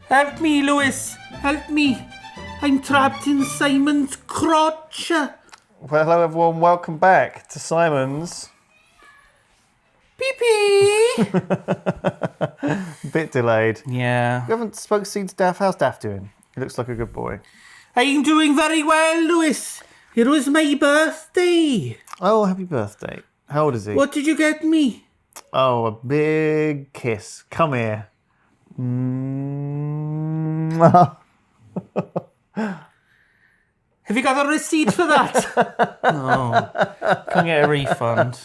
Help me, Lewis. Help me. I'm trapped in Simon's crotch. Well, hello everyone, welcome back to Simon's. Pee-pee. Bit delayed. Yeah. We haven't seen Daff. How's Daff doing? He looks like a good boy. I'm doing very well, Lewis. It was my birthday. Oh, happy birthday. How old is he? What did you get me? Oh, a big kiss. Come here. Have you got a receipt for that? No. Can't get a refund.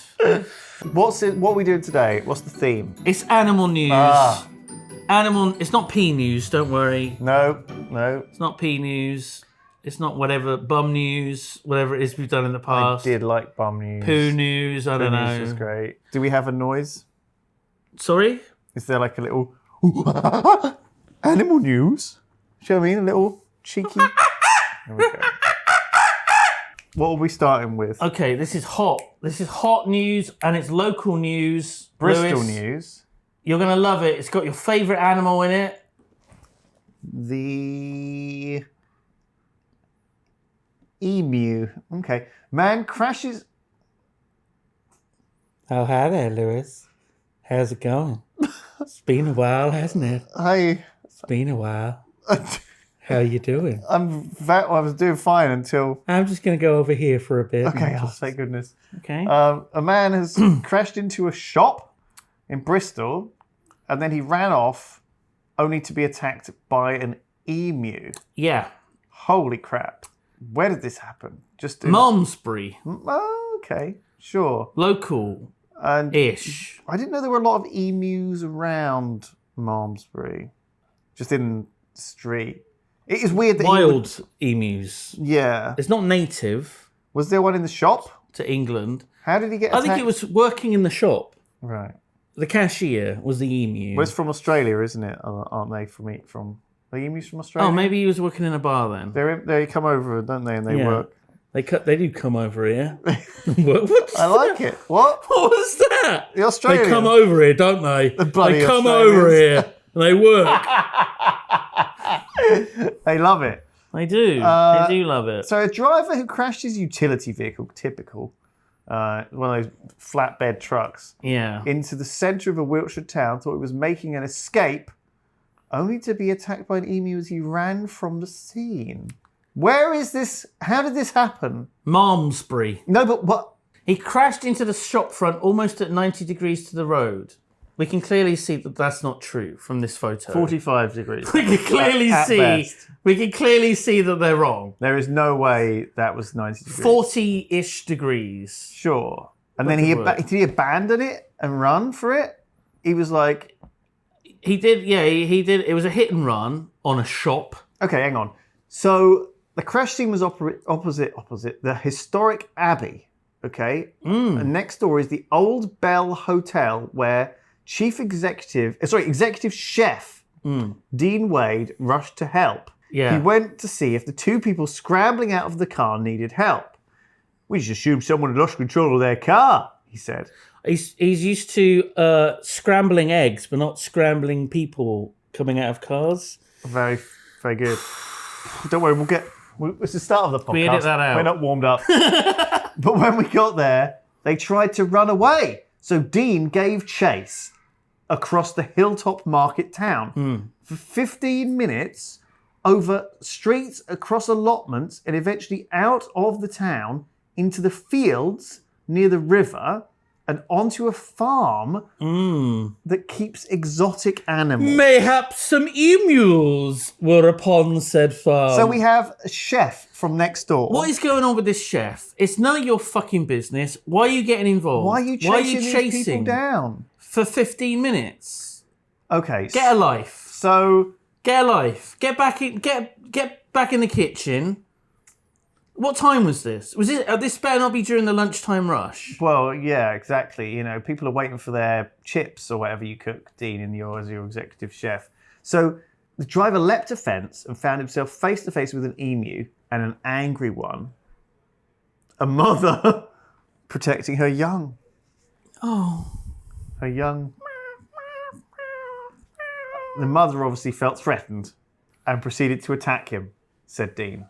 What are we doing today? What's the theme? It's animal news. Animal. It's not pea news, don't worry. No. It's not pea news. It's not whatever, bum news, whatever it is we've done in the past. I did like bum news. Poo news, I don't know. News was great. Do we have a noise? Sorry? Is there like a little animal news? Show me a little cheeky. There we go. What are we starting with? Okay, this is hot. This is hot news and it's local news. Bristol Lewis, news. You're going to love it. It's got your favourite animal in it. The emu. Okay. Man crashes. Oh, hi there, Lewis. How's it going? It's been a while, hasn't it? Hi. It's been a while. How you doing? I was doing fine until... I'm just going to go over here for a bit. Okay, thank goodness. Okay. A man has crashed into a shop in Bristol and then he ran off only to be attacked by an emu. Yeah. Holy crap. Where did this happen? Just in... Malmesbury. Oh, okay, sure. Local-ish. I didn't know there were a lot of emus around Malmesbury. Just in the street. It is weird that Wild emus. Yeah. It's not native. Was there one in the shop? To England. How did he get attacked? I think it was working in the shop. Right. The cashier was the emu. Well, it's from Australia, isn't it? Aren't they from the emus from Australia? Oh, maybe he was working in a bar then. They come over, don't they? And they work. They do come over here. What's I like it. What? What was that? The Australians. They come over here, don't they? Bloody they come Australians. over here and they work. They love it. They do. They do love it. So a driver who crashed his utility vehicle, typical, one of those flatbed trucks, into the centre of a Wiltshire town, thought he was making an escape, only to be attacked by an emu as he ran from the scene. Where is this? How did this happen? Malmesbury. No, but what? He crashed into the shop front almost at 90 degrees to the road. We can clearly see that that's not true from this photo. 45 degrees. We can clearly see. Best. We can clearly see that they're wrong. There is no way that was 90 degrees. 40-ish degrees. Sure. And then did he abandon it and run for it? He was like... He did, yeah, he did. It was a hit and run on a shop. Okay, hang on. So the crash scene was opposite the historic Abbey, okay? And next door is the Old Bell Hotel where executive chef Dean Wade rushed to help. Yeah. He went to see if the two people scrambling out of the car needed help. We just assumed someone had lost control of their car, he said. He's used to scrambling eggs, but not scrambling people coming out of cars. Very, very good. Don't worry, it's the start of the podcast. We edit that out. We're not warmed up. But when we got there, they tried to run away. So Dean gave chase across the hilltop market town for 15 minutes over streets, across allotments, and eventually out of the town into the fields near the river and onto a farm that keeps exotic animals. Mayhaps some emus were upon said farm. So we have a chef from next door. What is going on with this chef? It's none of your fucking business. Why are you getting involved? Why are you chasing these people down? For 15 minutes. Okay. Get a life. So get a life. Get back in the kitchen. What time was this? Was it? This better not be during the lunchtime rush. Well, yeah, exactly. You know, people are waiting for their chips or whatever you cook, Dean, as your executive chef. So the driver leapt a fence and found himself face to face with an emu and an angry one. A mother protecting her young. Oh. Her young. The mother obviously felt threatened and proceeded to attack him, said Dean.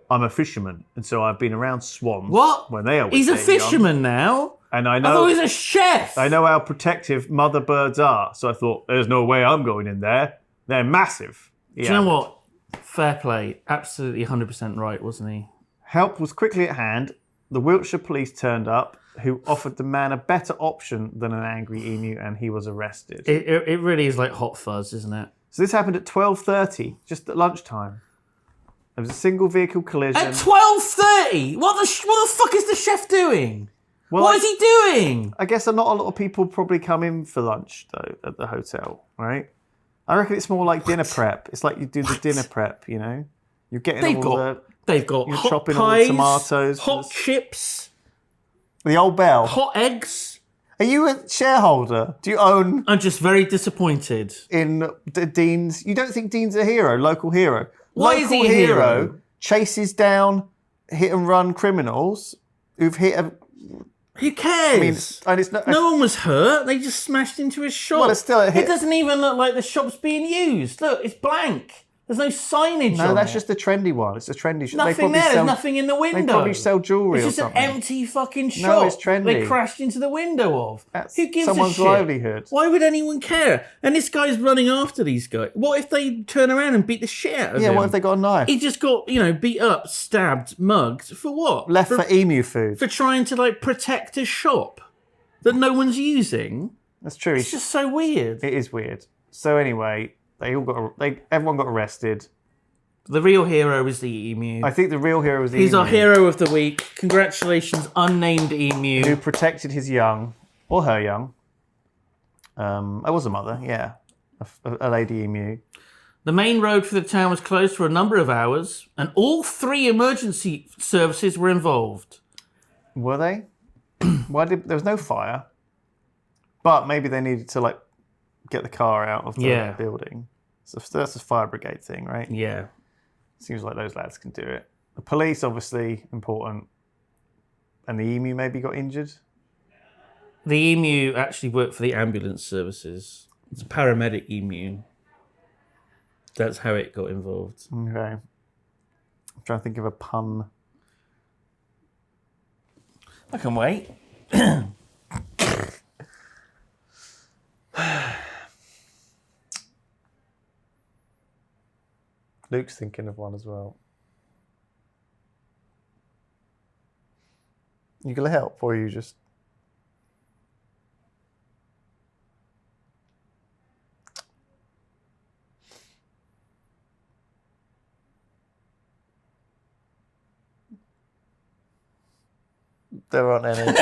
I'm a fisherman, and so I've been around swans What? when they are He's a with their young. fisherman now? And I I thought know he was a chef. I know how protective mother birds are, so I thought, there's no way I'm going in there. They're massive. Do you know what? Fair play. Absolutely 100% right, wasn't he? Help was quickly at hand. The Wiltshire police turned up, who offered the man a better option than an angry emu, and he was arrested. It really is like hot fuzz, isn't it? So this happened at 12:30, just at lunchtime. There was a single vehicle collision. At 12:30? What the fuck is the chef doing? Well, What is he doing? I guess not a lot of people probably come in for lunch, though, at the hotel, right? I reckon it's more like dinner prep. It's like you do the dinner prep, you know? You're getting They've got you're hot chopping pies, all the tomatoes. hot chips, The old bell. hot eggs. Are you a shareholder? Do you own I'm just very disappointed. in Dean's? You don't think Dean's a hero, local hero? Why local is he a hero? Chases down hit and run criminals who've hit a... Who cares? I mean, and it's not... No one was hurt. They just smashed into a shop. Well, it's still a hit. It doesn't even look like the shop's being used. Look, it's blank. There's no signage on No, that's it. just a trendy one. It's a trendy shop. Nothing there. There's nothing in the window. They probably sell jewellery or It's just something. an empty fucking shop. No, it's trendy. They crashed into the window of. That's Who gives someone's a shit? livelihood. Why would anyone care? And this guy's running after these guys. What if they turn around and beat the shit out of him? Yeah, what if they got a knife? He just got, beat up, stabbed, mugged. For what? Left for emu food. For trying to, protect a shop that no one's using. That's true. It's just so weird. It is weird. So anyway, everyone got arrested. The real hero is the emu. I think the real hero was the He's emu. our hero of the week. Congratulations, unnamed emu. Who protected his young, or her young. I was a mother, yeah. A lady emu. The main road for the town was closed for a number of hours, and all 3 emergency services were involved. Were they? There was no fire. But maybe they needed to, get the car out of the building. So that's a fire brigade thing, right? Yeah. Seems like those lads can do it. The police, obviously, important. And the emu maybe got injured. The emu actually worked for the ambulance services. It's a paramedic emu. That's how it got involved. Okay. I'm trying to think of a pun. I can wait. Luke's thinking of one as well. You gonna help, or you just... There aren't any.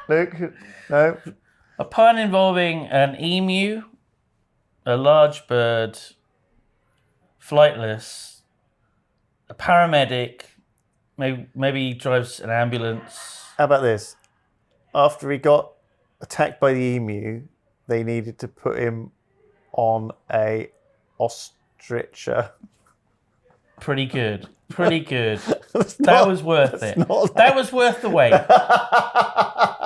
Luke, no. A pun involving an emu, a large bird, flightless, a paramedic, maybe he drives an ambulance. How about this? After he got attacked by the emu, they needed to put him on a ostricher. Pretty good. Pretty good. That was worth it. That was worth the wait.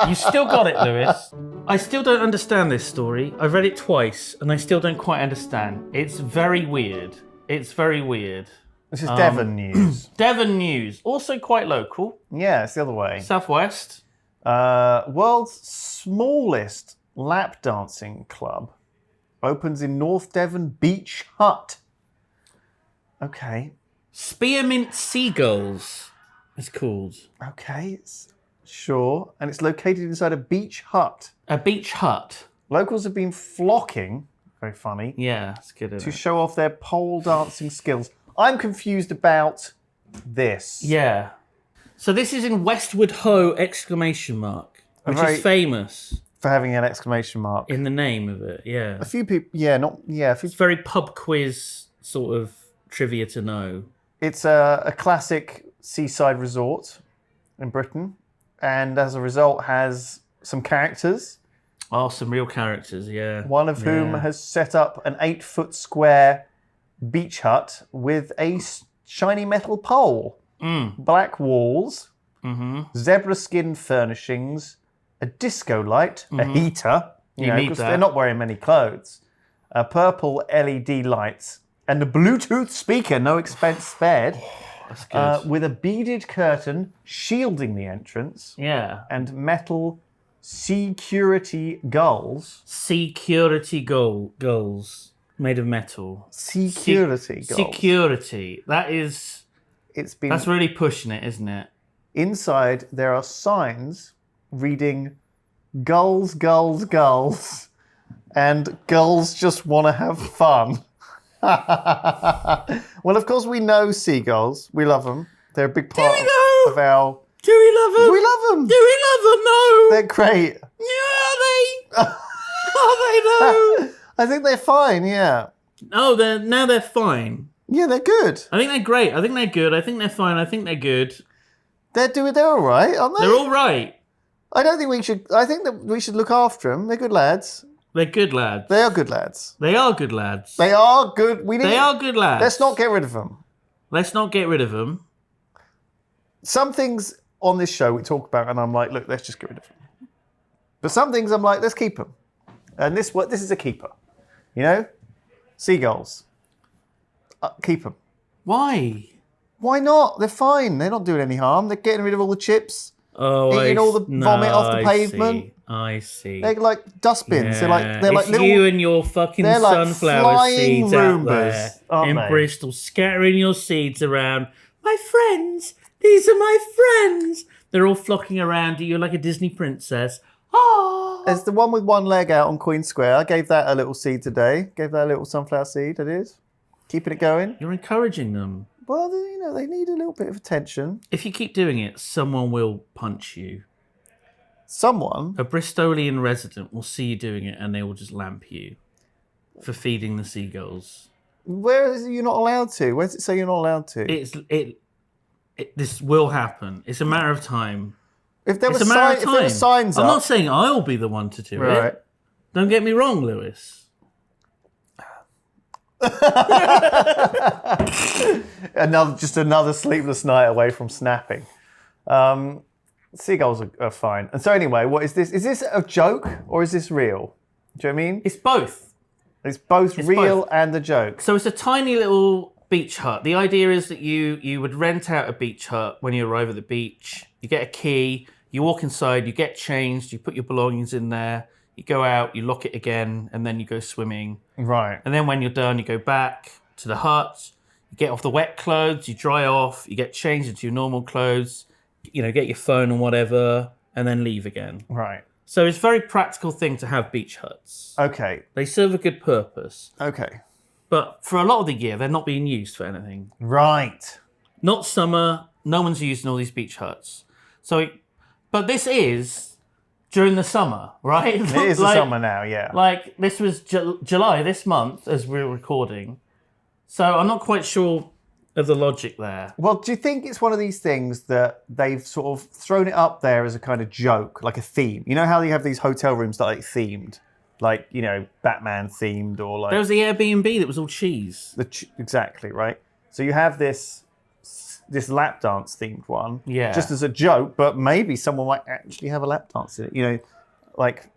You still got it, Lewis. I still don't understand this story. I've read it twice, and I still don't quite understand. It's very weird. It's very weird. This is Devon news. Devon news. Also quite local. Yeah, it's the other way. Southwest. World's smallest lap dancing club opens in North Devon Beach Hut. Okay. Spearmint Seagulls is called. Okay, sure. And it's located inside a beach hut. A beach hut. Locals have been flocking, very funny, Yeah, it's good. to Isn't it? show off their pole dancing skills. I'm confused about this. Yeah. So this is in Westward Ho ! Which is famous For having an exclamation mark. in the name of it. Yeah. A few people, It's very pub quiz sort of trivia to know. It's a classic seaside resort in Britain, and as a result has some characters. Oh, some real characters, yeah. One of whom has set up an 8-foot square beach hut with a shiny metal pole, black walls, zebra skin furnishings, a disco light, a heater, You need 'cause that. they're not wearing many clothes. Purple LED lights and a Bluetooth speaker, no expense spared. That's good. With a beaded curtain shielding the entrance. Yeah. And metal security gulls. Security goals made of metal. Security gulls. Security. That's really pushing it, isn't it? Inside there are signs reading "Gulls, gulls, gulls," and "Gulls just want to have fun." Well, of course we know seagulls. We love them. They're a big part of our. Do we love them? We love them. Do we love them? No. They're great. Yeah, are they? Are they though? I think they're fine. Yeah. Oh, they're fine. Yeah, they're good. I think they're great. I think they're good. I think they're fine. I think they're good. They're all right, aren't they? They're all right. I don't think we should. I think that we should look after them. They're good lads. They're good lads. They are good lads. They are good lads. They are good. They are good lads. Let's not get rid of them. Let's not get rid of them. Some things on this show we talk about, and I'm like, look, let's just get rid of them. But some things I'm like, let's keep them. And this is a keeper. You know, seagulls. Keep them. Why? Why not? They're fine. They're not doing any harm. They're getting rid of all the chips. Eating all the vomit off the pavement. I see. They're like dustbins. Yeah. They're like it's little. you and your fucking they're like sunflower flying seeds out Roombas, there aren't in they? Bristol, scattering your seeds around. My friends, these are my friends. They're all flocking around you. You're like a Disney princess. Oh. There's the one with one leg out on Queen Square. I gave that a little seed today. Gave that a little sunflower seed. It is keeping it going. You're encouraging them. Well, they need a little bit of attention. If you keep doing it, someone will punch you. Someone? A Bristolian resident will see you doing it and they will just lamp you for feeding the seagulls. Where is it you're not allowed to? Where does it say you're not allowed to? This will happen. It's a matter of time. If there were signs up... I'm not saying I'll be the one to do it. Don't get me wrong, Lewis. Another sleepless night away from snapping. Seagulls are fine. And so anyway, what is this? Is this a joke or is this real? Do you know what I mean? It's both. It's real and a joke. So it's a tiny little beach hut. The idea is that you would rent out a beach hut when you arrive at the beach. You get a key, you walk inside, you get changed, you put your belongings in there, you go out, you lock it again, and then you go swimming. Right. And then when you're done, you go back to the hut, you get off the wet clothes, you dry off, you get changed into your normal clothes, get your phone and whatever, and then leave again. Right. So it's a very practical thing to have beach huts. Okay. They serve a good purpose. Okay. But for a lot of the year, they're not being used for anything. Right. Not summer, no one's using all these beach huts. But this is during the summer, right? It is the summer now, yeah. Like, this was July this month as we're recording. So I'm not quite sure of the logic there. Well, do you think it's one of these things that they've sort of thrown it up there as a kind of joke, like a theme? You know how you have these hotel rooms that are like themed? Like, Batman themed or like... There was the Airbnb that was all cheese. Exactly, right? So you have this lap dance themed one. Yeah. Just as a joke, but maybe someone might actually have a lap dance in it. Like...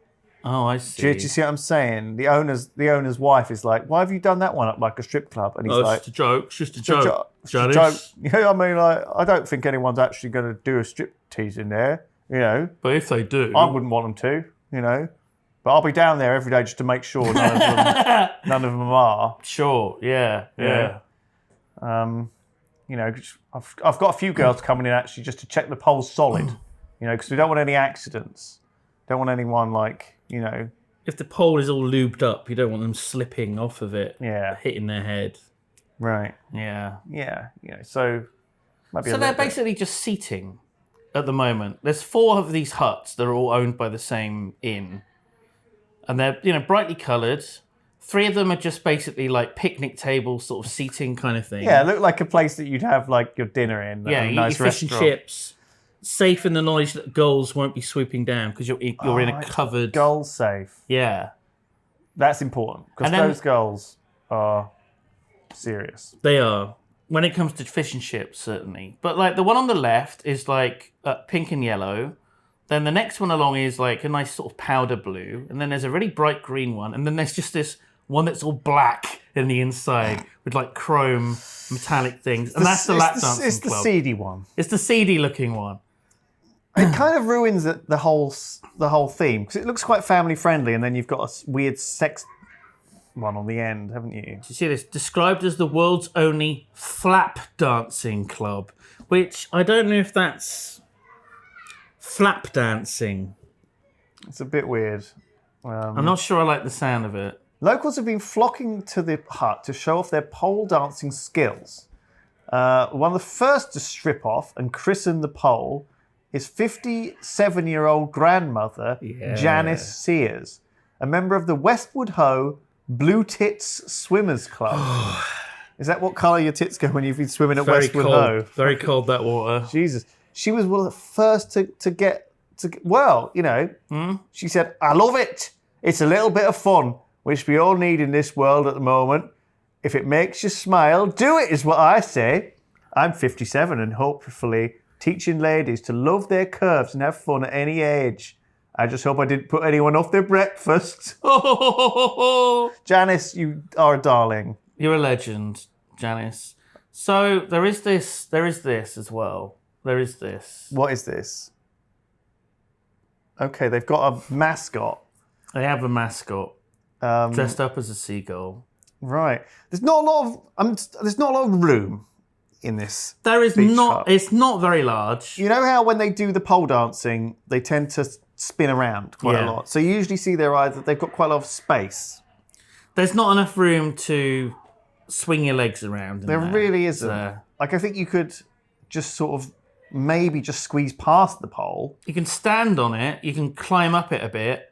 Oh, I see. Do you see what I'm saying? The owner's wife is like, why have you done that one up like a strip club? And he's like... It's just a joke. It's just a joke. It's a joke. Yeah, I mean, I don't think anyone's actually going to do a strip tease in there, But if they do... I wouldn't want them to, But I've be down there every day just to make sure none of them are. Sure, yeah. I've got a few girls coming in actually just to check the pole's solid, because we don't want any accidents. Don't want anyone If the pole is all lubed up, you don't want them slipping off of it, hitting their head. Right. Yeah. Yeah. So. So they're basically just seating at the moment. There's 4 of these huts that are all owned by the same inn. And they're, brightly coloured. 3 of them are just basically like picnic table sort of seating kind of thing. Yeah, it looked like a place that you'd have like your dinner in. Yeah, you eat your fish and chips. Safe in the knowledge that gulls won't be swooping down because you're in a covered... Gull safe. Yeah. That's important because those gulls are serious. They are. When it comes to fish and chips, certainly. But like the one on the left is like pink and yellow. Then the next one along is like a nice sort of powder blue. And then there's a really bright green one. And then there's just this one that's all black in the inside with like chrome metallic things. And that's the lap dancing club. It's the seedy one. It's the seedy looking one. It kind of ruins the whole theme because it looks quite family friendly, and then you've got a weird sex one on the end, haven't you? Do you see this? Described as the world's only flap dancing club, which I don't know if that's flap dancing. It's a bit weird. I'm not sure I like the sound of it. Locals have been flocking to the hut to show off their pole dancing skills. One of the first to strip off and christen the pole is 57-year-old grandmother Janice Sears, a member of the Westwood Ho Blue Tits Swimmers Club. Is that what colour your tits go when you've been swimming at Westwood Ho? Very cold, that water. Jesus. She was one of the first to get, well, you know, she said, I love it. It's a little bit of fun, which we all need in this world at the moment. If it makes you smile, do it, is what I say. I'm 57 and hopefully teaching ladies to love their curves and have fun at any age. I just hope I didn't put anyone off their breakfast. Janice, you are a darling. You're a legend, Janice. So there is this as well. There is this. What is this? Okay, they've got a mascot. They have a mascot dressed up as a seagull. Right. There's not a lot of room in this. There is not. Hut. It's not very large. You know how when they do the pole dancing, they tend to spin around quite a lot. So you usually see they've got quite a lot of space. There's not enough room to swing your legs around. There really isn't. Like I think you could just sort of maybe just squeeze past the pole. You can stand on it. You can climb up it a bit,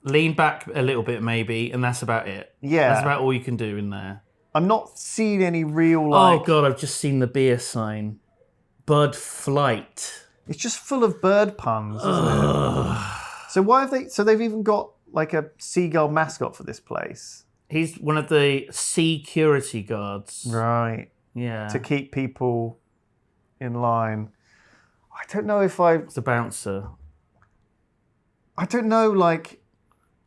lean back a little bit maybe, and that's about it. Yeah, that's about all you can do in there. I'm not seeing any real like... Oh, God, I've just seen the beer sign. Bud Flight. It's just full of bird puns, isn't it? So why have they... So they've even got like a seagull mascot for this place. He's one of the security guards. Right. Yeah. To keep people in line. I don't know if It's a bouncer. I don't know, like...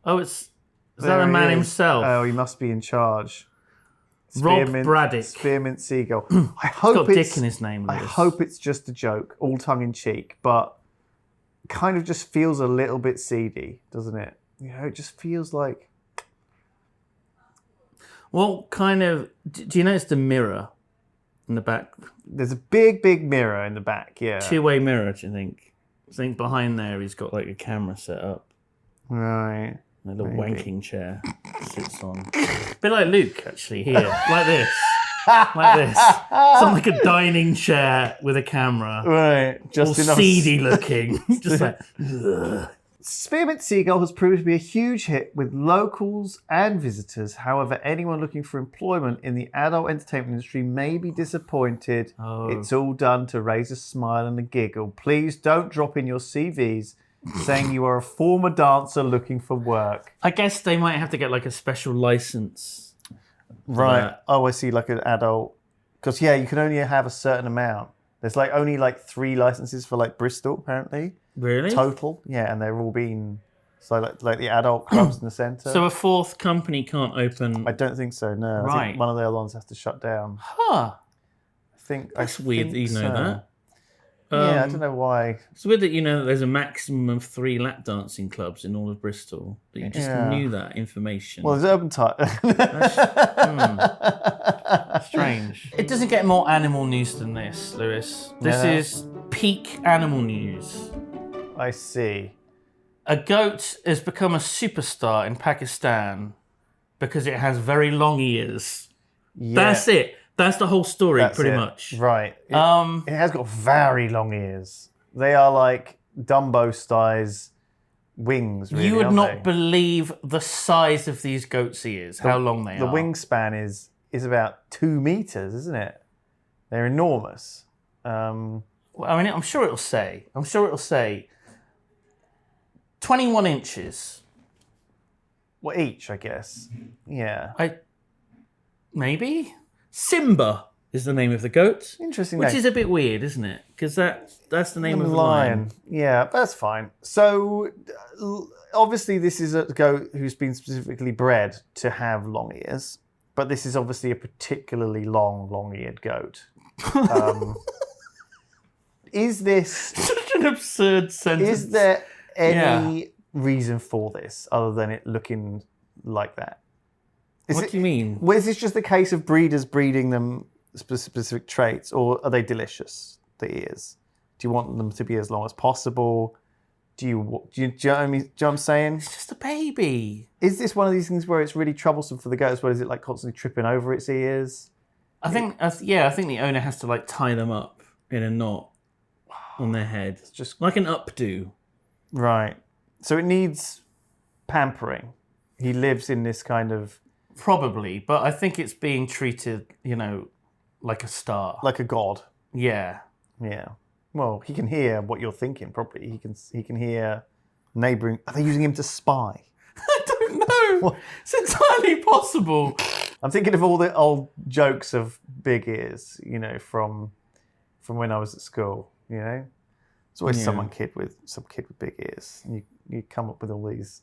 Oh, is that the man himself? Oh, he must be in charge. Rob Braddock. Spearmint Seagull. I hope got Dick in his name, Lewis. I hope it's just a joke, all tongue in cheek, but kind of just feels a little bit seedy, doesn't it? You know, it just feels like... What kind of... Do you notice the mirror in the back? There's a big, big mirror in the back, yeah. Two-way mirror, do you think? I think behind there he's got like a camera set up. Right. A little wanking chair sits on. A bit like Luke, actually, here. Like this. Like this. It's on like a dining chair with a camera. Right. Just all enough. seedy looking. Just like... Spearmint Seagull has proved to be a huge hit with locals and visitors. However, anyone looking for employment in the adult entertainment industry may be disappointed. Oh. It's all done to raise a smile and a giggle. Please don't drop in your CVs saying you are a former dancer looking for work. I guess they might have to get like a special license. Right. Oh, I see, like an adult. Because, yeah, you can only have a certain amount. There's like only like 3 licenses for like Bristol, apparently. Really? Total. Yeah, and they're all being... So like the adult clubs in the centre. So a fourth company can't open... I don't think so, no. Right. I think one of the other ones has to shut down. Huh. That's weird that you know that. Yeah, I don't know why. It's weird that you know that there's a maximum of 3 lap dancing clubs in all of Bristol. That you just knew that information. Well, there's Urban Type. Strange. It doesn't get more animal news than this, Lewis. This is peak animal news. I see. A goat has become a superstar in Pakistan because it has very long ears. Yeah. That's it. That's the whole story, pretty much. Right. It has got very long ears. They are like Dumbo-sized wings, really. You would not believe the size of these goats' ears, how long they are. The wingspan is about 2 meters, isn't it? They're enormous. Well, I mean, I'm sure it'll say 21 inches. Well, each, I guess. Yeah. Maybe? Simba. is the name of the goat. Interesting Which name. is a bit weird, isn't it? Because that's the name of the lion. lion. Yeah, that's fine. So obviously this is a goat who's been specifically bred to have long ears, but this is obviously a particularly long-eared goat. Is this Such an absurd sentence. Is there any reason for this other than it looking like that? What do you mean? Well, is this just a case of breeders breeding them specific traits, or are they delicious, the ears? Do you want them to be as long as possible? Do you know what I mean? Do you know what I'm saying? It's just a baby. Is this one of these things where it's really troublesome for the goat as well? Is it like constantly tripping over its ears? I think the owner has to like tie them up in a knot on their head. It's just like an updo. Right. So it needs pampering. He lives in this kind of... Probably, but I think it's being treated, like a star. Like a god. Yeah. Yeah. Well, he can hear what you're thinking, probably. He can hear neighbouring... Are they using him to spy? I don't know. What? It's entirely possible. I'm thinking of all the old jokes of big ears, from when I was at school, There's always some kid with big ears. You come up with all these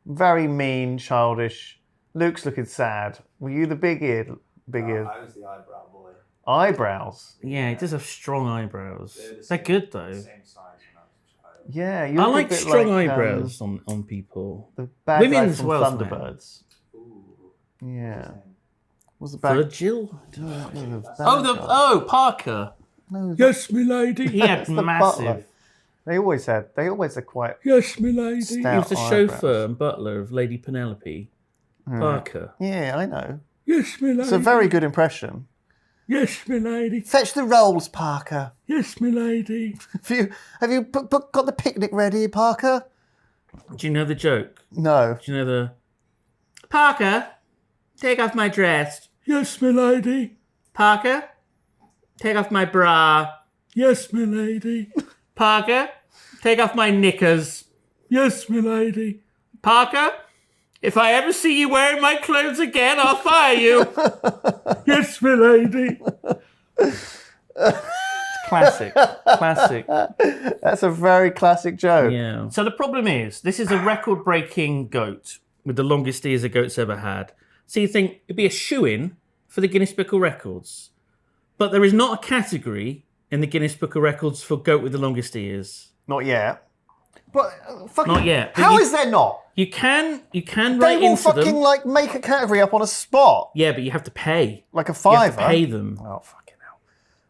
very mean, childish... Luke's looking sad. Were you the big eared? I was the eyebrow boy. Eyebrows? Yeah, he does have strong eyebrows. They're good though. Same size when I was a child. Yeah, you I look a like bit strong like, eyebrows on people. The bad Women guy as from well, Thunderbirds. Ooh. Yeah. What's the bad? Virgil? Oh, Parker. no, Yes, my lady. He had that's the massive. butler. They always are quite. Yes, my lady. He Stout was the chauffeur and butler of Lady Penelope. Parker. Yeah, I know. Yes, my lady. It's a very good impression. Yes, my lady. Fetch the rolls, Parker. Yes, my lady. Have you got the picnic ready, Parker? Do you know the joke? No. Do you know the... Parker, take off my dress. Yes, my lady. Parker, take off my bra. Yes, my lady. Parker, take off my knickers. Yes, my lady. Parker, if I ever see you wearing my clothes again, I'll fire you. Yes, my lady. Classic. That's a very classic joke. Yeah. So the problem is, this is a record-breaking goat with the longest ears a goat's ever had. So you think it'd be a shoo-in for the Guinness Book of Records. But there is not a category in the Guinness Book of Records for goat with the longest ears. Not yet. But fucking, Not yet. But How is there not? You can They write will into fucking them. make a category up on a spot, Yeah, but you have to pay. like a You fiver. have to pay them. Oh, fucking hell.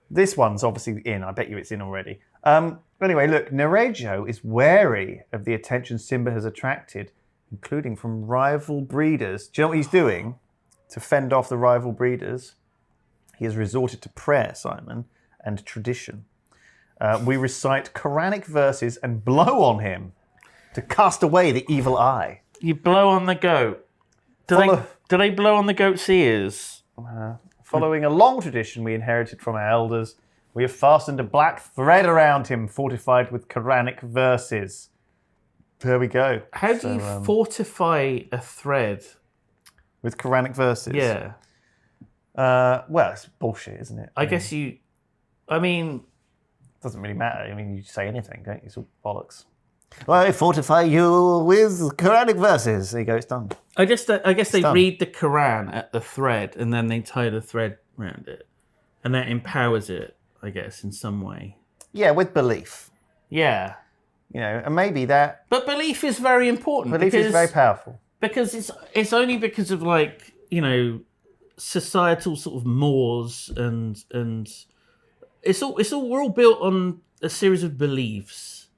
This one's obviously in. I bet you it's in already. Anyway, look, Nerejo is wary of the attention Simba has attracted, including from rival breeders. Do you know what he's doing to fend off the rival breeders? He has resorted to prayer, Simon, and tradition. We recite Quranic verses and blow on him to cast away the evil eye. You blow on the goat. Do they blow on the goat's ears? Following a long tradition we inherited from our elders, we have fastened a black thread around him, fortified with Quranic verses. There we go. How do you fortify a thread? With Quranic verses? Yeah. Well, it's bullshit, isn't it? I guess you... I mean... Doesn't really matter. I mean, you say anything, don't you? It's all bollocks. Well, I fortify you with Quranic verses. There you go, it's done. I guess they done. read the Quran at the thread and then they tie the thread around it. And that empowers it, I guess, in some way. Yeah, with belief. Yeah. And maybe that... But belief is very important. Belief is very powerful. Because it's only because of, societal sort of mores and we're all built on a series of beliefs.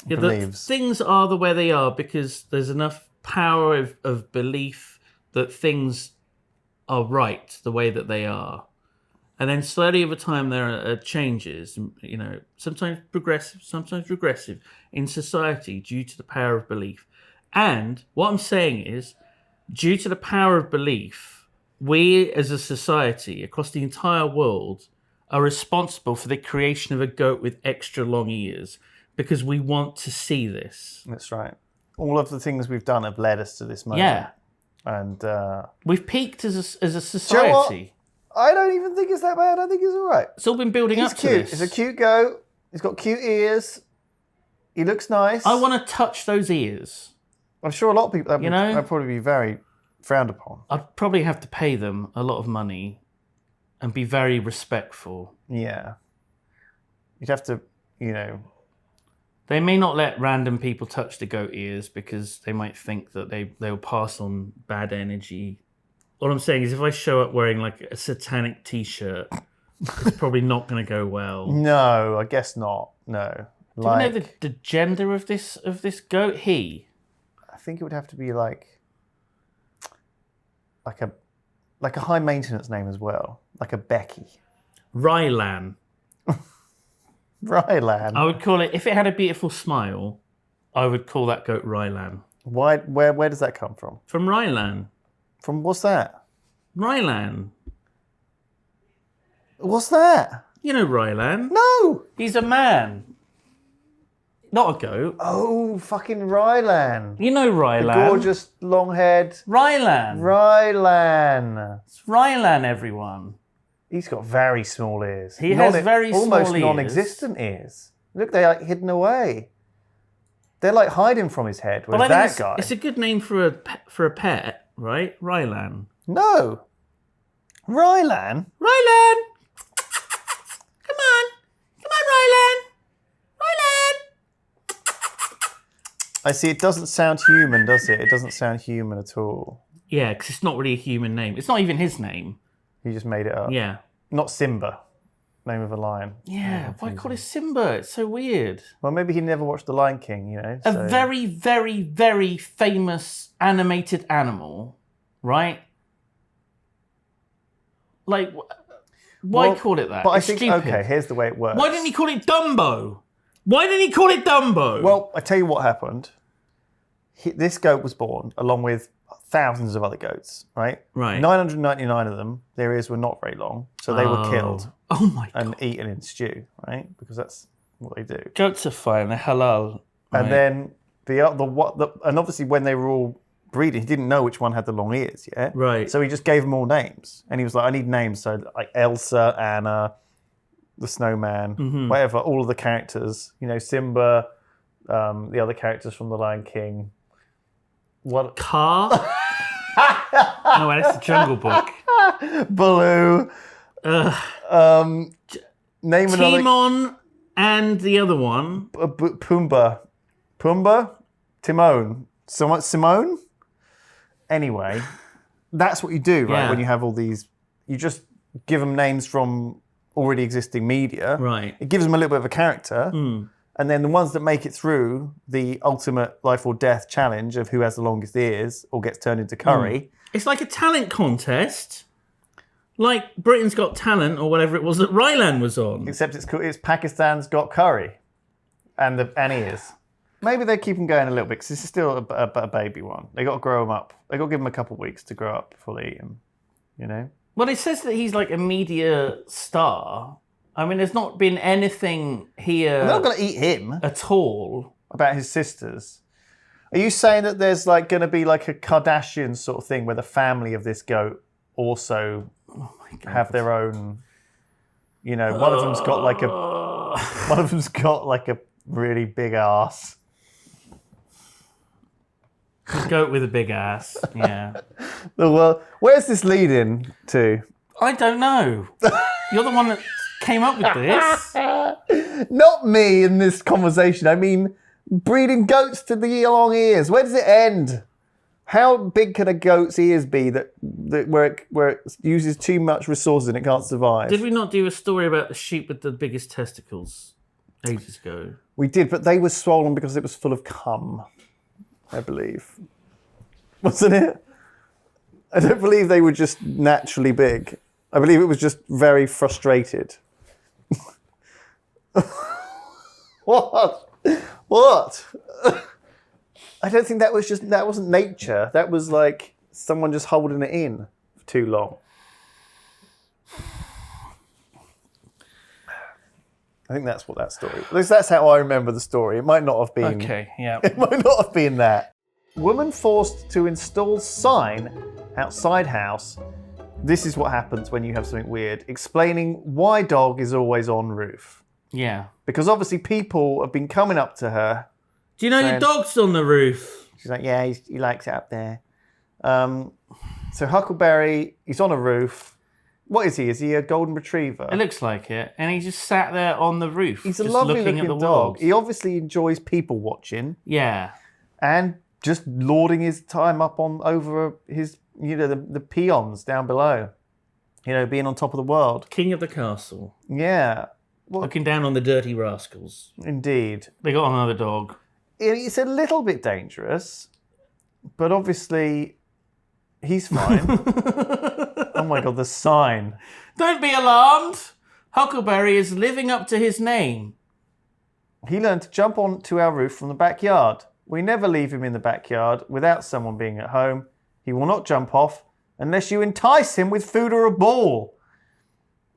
Yeah, Believes. Things are the way they are because there's enough power of belief that things are right the way that they are. And then slowly over time there are changes, sometimes progressive, sometimes regressive in society due to the power of belief. And what I'm saying is, due to the power of belief, we as a society across the entire world are responsible for the creation of a goat with extra long ears because we want to see this. That's right. All of the things we've done have led us to this moment. Yeah. And we've peaked as a do you know what? society. I don't even think it's that bad. I think it's all right. It's all been building He's up cute. to this. It's a cute goat. He's got cute ears. He looks nice. I want to touch those ears. I'm sure a lot of people that know? would probably be very frowned upon. I'd probably have to pay them a lot of money and be very respectful. Yeah. You'd have to, They may not let random people touch the goat ears because they might think that they'll pass on bad energy. All I'm saying is if I show up wearing like a satanic t-shirt, it's probably not going to go well. No, I guess not. No. Do you know the gender of this goat? He. I think it would have to be like a high maintenance name as well, like a Becky. Rylan. Rylan. I would call it, if it had a beautiful smile, I would call that goat Rylan. Why? Where does that come from? From Rylan. From what's that? Rylan. What's that? You know Rylan. No. He's a man. Not a goat. Oh, fucking Rylan. You know Rylan. Gorgeous, long-haired. Rylan. Rylan. It's Rylan, everyone. He's got very small ears. He has very small almost ears. non-existent ears. Look, they're like hidden away. They're like hiding from his head. Whereas that guy. It's a good name for a pet, right? Rylan. No. Rylan? Rylan! Come on, Rylan! Rylan! I see, it doesn't sound human, does it? It doesn't sound human at all. Yeah, because it's not really a human name. It's not even his name. He just made it up. Yeah. Not Simba, name of a lion. Yeah, why call it Simba? It's so weird. Well, maybe he never watched The Lion King, A very, very, very famous animated animal, right? Like, why call it that? But It's I think, stupid. okay, here's the way it works. Why didn't he call it Dumbo? Why didn't he call it Dumbo? Well, I tell you what happened. This goat was born along with thousands of other goats, right? Right. 999 of them, their ears were not very long, so they were killed Oh my God. and eaten in stew, right? Because that's what they do. Goats are fine. They're halal. Right? And then and obviously when they were all breeding, he didn't know which one had the long ears yet. Right. So he just gave them all names, and he was like, "I need names." So like Elsa, Anna, the Snowman, whatever, all of the characters. Simba, the other characters from The Lion King. What? Car? No, that's the Jungle Book. Baloo. Name another. Timon and the other one. Pumbaa. Timon. Simone? Anyway, that's what you do, right? Yeah. When you have all these, you just give them names from already existing media. Right. It gives them a little bit of a character. And then the ones that make it through the ultimate life or death challenge of who has the longest ears or gets turned into curry. It's like a talent contest. Like Britain's Got Talent or whatever it was that Rylan was on. Except it's Pakistan's Got Curry and ears. Maybe they keep them going a little bit because this is still a baby one. They got to grow them up. They got to give them a couple of weeks to grow up before they eat them. Well, it says that he's like a media star. I mean, there's not been anything here They're not going to eat him. at all. About his sisters. Are you saying that there's like going to be like a Kardashian sort of thing where the family of this goat also have their own? One of them's got like a really big ass. Goat with a big ass. Yeah. Well, where's this leading to? I don't know. You're the one that came up with this. Not me in this conversation. I mean, breeding goats to the long ears. Where does it end? How big can a goat's ears be that where it uses too much resources and it can't survive? Did we not do a story about the sheep with the biggest testicles ages ago? We did, but they were swollen because it was full of cum, I believe. Wasn't it? I don't believe they were just naturally big. I believe it was just very frustrated. What? I don't think that wasn't nature. That was like someone just holding it in for too long. I think that's what that story. At least that's how I remember the story. It might not have been. Okay, yeah. It might not have been that. Woman forced to install sign outside house This is what happens when you have something weird. Explaining why dog is always on roof. Yeah. Because obviously people have been coming up to her. Do you know saying, your dog's on the roof? She's like, yeah, he likes it up there. So Huckleberry, he's on a roof. What is he? Is he a golden retriever? It looks like it. And he just sat there on the roof. He's a just lovely looking looking at the dog. walls. He obviously enjoys people watching Yeah. and just lording his time up on over his, the peons down below. Being on top of the world. King of the castle. Yeah. Well, Looking down on the dirty rascals. indeed. They got another dog. It's a little bit dangerous, but obviously he's fine. Oh my God, the sign. Don't be alarmed. Huckleberry is living up to his name. He learned to jump onto our roof from the backyard. We never leave him in the backyard without someone being at home. He will not jump off unless you entice him with food or a ball.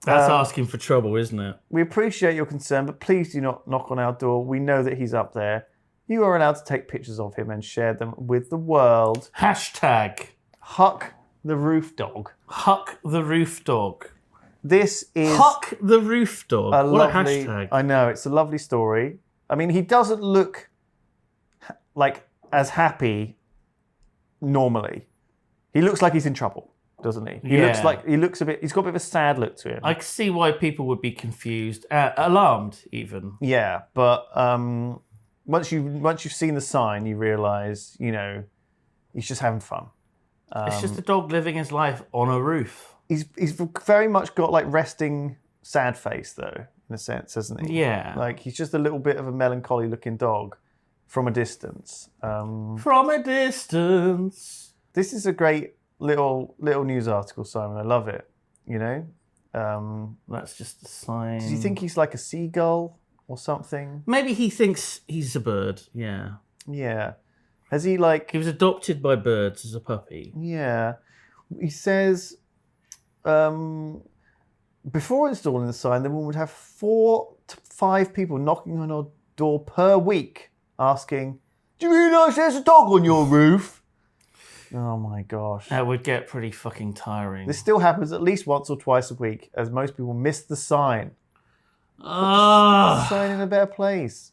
That's asking for trouble, isn't it? We appreciate your concern, but please do not knock on our door. We know that he's up there. You are allowed to take pictures of him and share them with the world. Hashtag Huck the roof dog. Huck the roof dog. This is Huck the roof dog. What a hashtag. I know, it's a lovely story. I mean, he doesn't look like as happy normally. He looks like he's in trouble, doesn't he? He's got a bit of a sad look to him. I can see why people would be confused, alarmed even. Yeah, but once you've seen the sign, you realise, he's just having fun. It's just a dog living his life on a roof. He's very much got like resting sad face though, in a sense, hasn't he? Yeah. Like he's just a little bit of a melancholy looking dog from a distance. From a distance. This is a great little news article, Simon. I love it. That's just a sign. Do you think he's like a seagull or something? Maybe he thinks he's a bird. Yeah. Yeah. Has he like? He was adopted by birds as a puppy. Yeah. He says, before installing the sign, the woman would have 4 to 5 people knocking on her door per week, asking, "Do you realise there's a dog on your roof?" Oh my gosh. That would get pretty fucking tiring. This still happens at least once or twice a week, as most people miss the sign. Put the sign in a better place.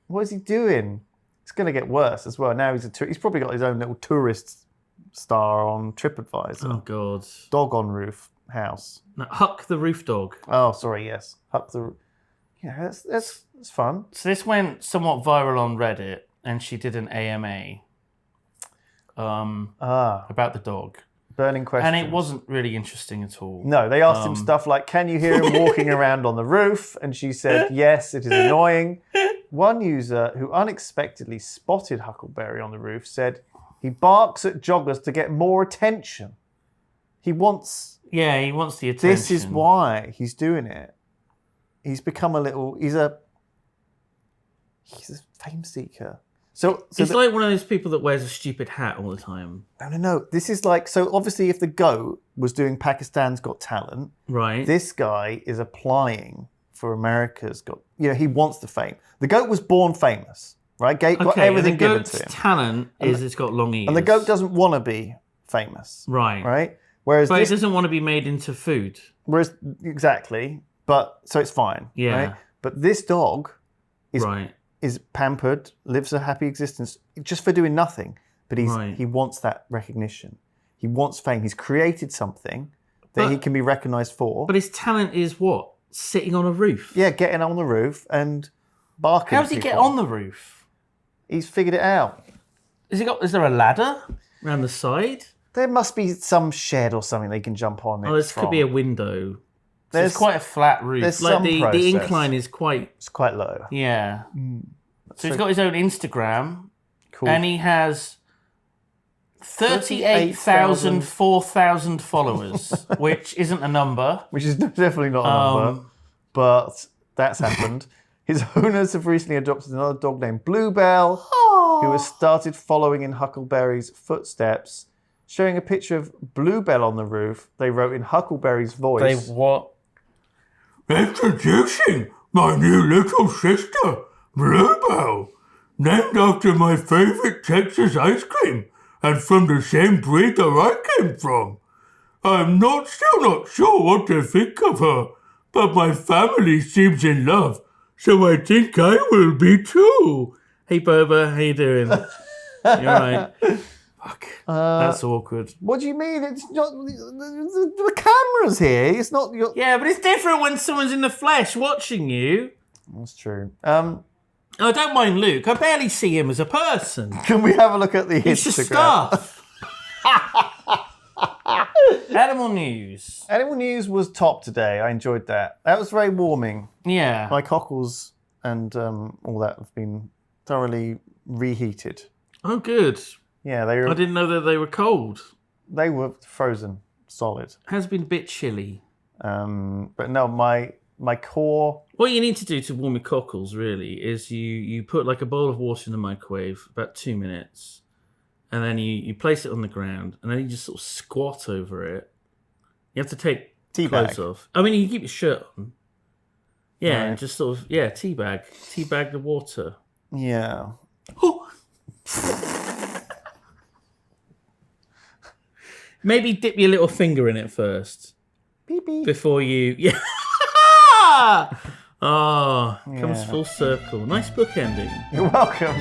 What is he doing? It's going to get worse as well. Now he's probably got his own little tourist star on TripAdvisor. Oh God. Dog on roof house. No, Huck the roof dog. Oh, sorry. Yes, Huck the. Yeah, that's fun. So this went somewhat viral on Reddit, and she did an AMA. About the dog. Burning question. And it wasn't really interesting at all. No, they asked him stuff like, "Can you hear him walking around on the roof?" And she said, "Yes, it is annoying." One user who unexpectedly spotted Huckleberry on the roof said, "He barks at joggers to get more attention." He wants... Yeah, he wants the attention. This is why he's doing it. He's become he's a fame seeker. So he's like one of those people that wears a stupid hat all the time. No. This is like, so obviously if the GOAT was doing Pakistan's Got Talent, right? This guy is applying for America's Got, he wants the fame. The GOAT was born famous, right? Got everything given to him. Talent is it's got long ears. And the GOAT doesn't want to be famous. Right. Right? Whereas it doesn't want to be made into food. Exactly. But, so it's fine. Yeah. Right? But this dog is... Right. Is pampered, lives a happy existence just for doing nothing. But he wants that recognition. He wants fame. He's created something that he can be recognised for. But his talent is what? Sitting on a roof? Yeah, getting on the roof and barking. How does he get on the roof? He's figured it out. Is there a ladder around the side? There must be some shed or something they can jump on. This could be a window. It's quite a flat roof. There's like some the incline is quite... It's quite low. Yeah. So he's got his own Instagram. Cool. And he has 38,000, 4,000 followers, which isn't a number. Which is definitely not a number. But that's happened. His owners have recently adopted another dog named Bluebell, who has started following in Huckleberry's footsteps. Showing a picture of Bluebell on the roof, they wrote in Huckleberry's voice. They what? "Introducing my new little sister, Bluebell, named after my favourite Texas ice cream and from the same breed that I came from. I'm still not sure what to think of her, but my family seems in love, so I think I will be too. Hey, Boba, how you doing? You alright? Fuck, that's awkward. What do you mean? It's not the camera's here. It's not your. Yeah, but it's different when someone's in the flesh watching you. That's true. I don't mind Luke. I barely see him as a person. Can we have a look at the It's just Instagram? stuff. Animal news. Animal news was top today. I enjoyed that. That was very warming. Yeah. My cockles and all that have been thoroughly reheated. Oh, good. Yeah, I didn't know that they were cold. they were frozen solid. Has been a bit chilly. But no, my core. What you need to do to warm your cockles, really, is you put like a bowl of water in the microwave, about 2 minutes, and then you place it on the ground, and then you just sort of squat over it. You have to take clothes off. I mean, you can keep your shirt on. Yeah, right. and just sort of, teabag the water. Yeah. Oh. Maybe dip your little finger in it first. Beep, beep. Before you... Yeah. Oh, comes full circle. Nice book ending. You're welcome.